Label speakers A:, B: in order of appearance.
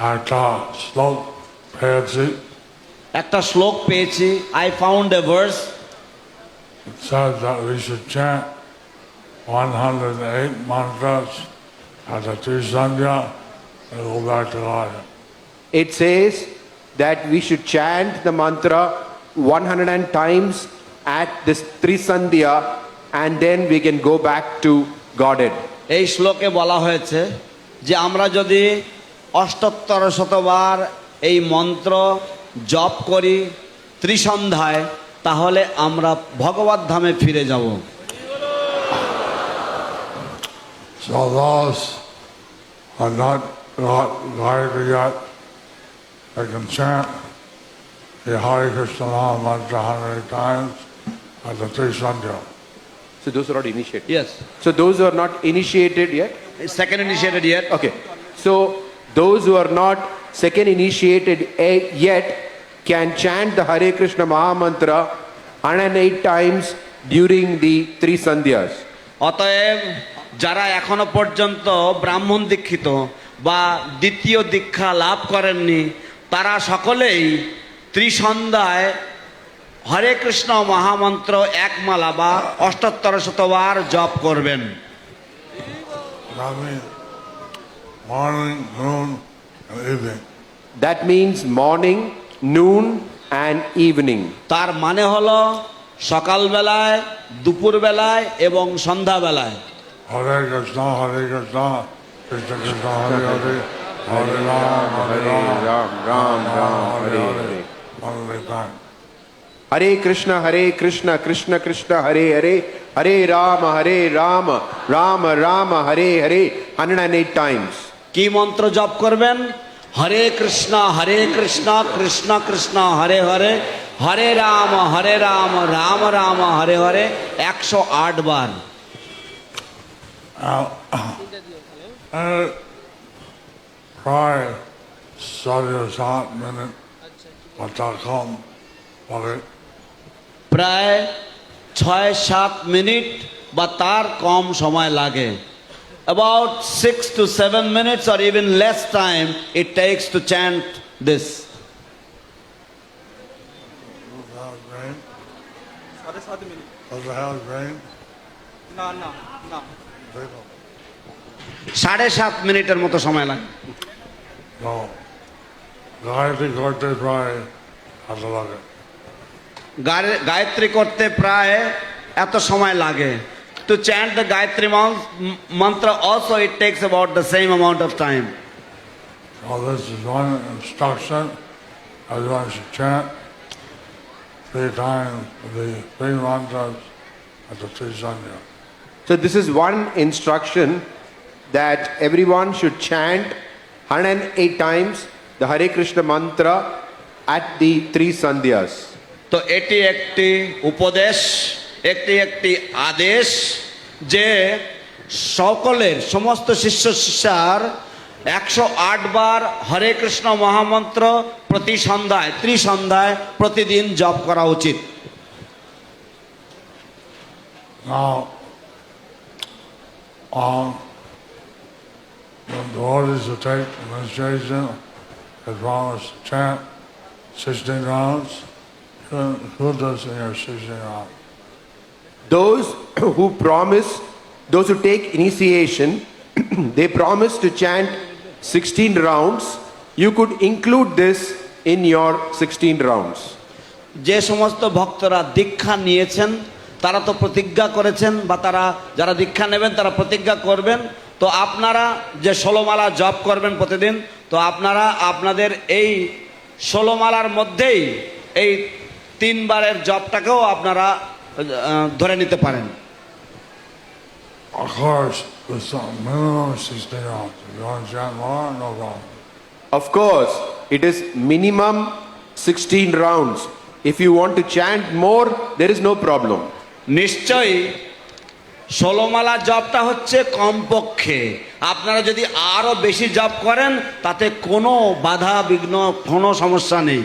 A: একটা শ্লোক পেয়েছি।
B: একটা শ্লোক পেয়েছি। I found a verse.
A: It says that we should chant 108 mantras at the Trisandhya and go back to life.
C: It says that we should chant the mantra 100 times at this Trisandhya and then we can go back to Godhead.
B: এই শ্লোকে বলা হয়েছে যে আমরা যদি 78 শতবার এই মন্ত্র জপ করি ত্রিসন্ধ্যায়, তাহলে আমরা ভগবত ধামে ফিরে যাব।
A: So those are not guided yet, they can chant the Hare Krishna Maha Mantra 100 times at the Trisandhya.
C: So those are not initiated.
B: Yes.
C: So those who are not initiated yet.
B: Second initiated yet.
C: Okay. So those who are not second initiated yet can chant the Hare Krishna Maha Mantra 108 times during the three sandhyas.
B: অতএব যারা এখনো পর্যন্ত ব্রাহ্মণ দীক্ষিত বা দ্বিতীয় দীক্ষা লাভ করেননি, তারা সকলেই ত্রিসন্ধ্যায় হরে কৃষ্ণ মহামন্ত্র একমালা বা 78 শতবার জপ করবেন।
A: That means morning, noon, and evening.
C: That means morning, noon and evening.
B: তার মানে হলো সকালবেলায়, দুপুরবেলায় এবং সন্ধ্যাবেলায়।
A: Hare Krishna, Krishna Krishna, Hare Hare, Hare Ram,
C: Ram, Ram, Hare Hare.
A: One at a time.
C: Hare Krishna, Krishna Krishna, Hare Hare, Hare Rama, Rama Rama, Hare Hare, 108 times.
B: কি মন্ত্র জপ করবেন? হরে কৃষ্ণ কৃষ্ণ কৃষ্ণ হরে হরে, হরে রাম রাম রাম হরে হরে 108 বার।
A: Try study a short minute, but.com, okay.
B: প্রায় 6-7 minute বা তার কম সময় লাগে। About 6 to 7 minutes or even less time it takes to chant this.
A: Does the house rain? Does the house rain?
D: No.
A: People.
B: 7.5 মিনিটের মতো সময় লাগে।
A: No. Gayatri করতে প্রায় এত লাগে।
B: গায়ত্রী করতে প্রায় এত সময় লাগে। To chant the Gayatri mantra also it takes about the same amount of time.
A: So this is one instruction. Everyone should chant 3 times the 3 mantras at the Trisandhya.
C: So this is one instruction that everyone should chant 108 times the Hare Krishna mantra at the three sandhyas.
B: তো এটি একটি উপদেশ, একটি আদেশ যে সকলের সমস্ত শিষ্য শিষ্যার 108 বার হরে কৃষ্ণ মহামন্ত্র প্রতি সন্ধ্যায় ত্রিসন্ধ্যায় প্রতিদিন জপ করা উচিত।
A: Now, the devotees who take initiation has promised to chant 16 rounds. Who does in your 16 rounds?
C: Those who take initiation, they promise to chant 16 rounds. You could include this in your 16 rounds.
B: যে সমস্ত ভক্তরা দীক্ষা নিয়েছেন তারা তো প্রতিজ্ঞা করেছেন, বা তারা যারা দীক্ষা নেবেন তারা প্রতিজ্ঞা করবেন। তো আপনারা যে 16 মালা জপ করবেন প্রতিদিন, তো আপনারা আপনাদের এই 16 মালার মধ্যেই এই 3 বারের জপটাকেও আপনারা ধরে নিতে পারেন।
A: Of course, there's some minimum 16 rounds. If you want to chant more, no problem.
C: Of course, it is minimum 16 rounds. If you want to chant more, there is no problem.
B: নিশ্চয়ই 16 মালা জপটা হচ্ছে কমপক্ষে। আপনারা যদি আরো বেশি জপ করেন তাতে কোনো বাধা বিঘ্ন কোনো সমস্যা নেই।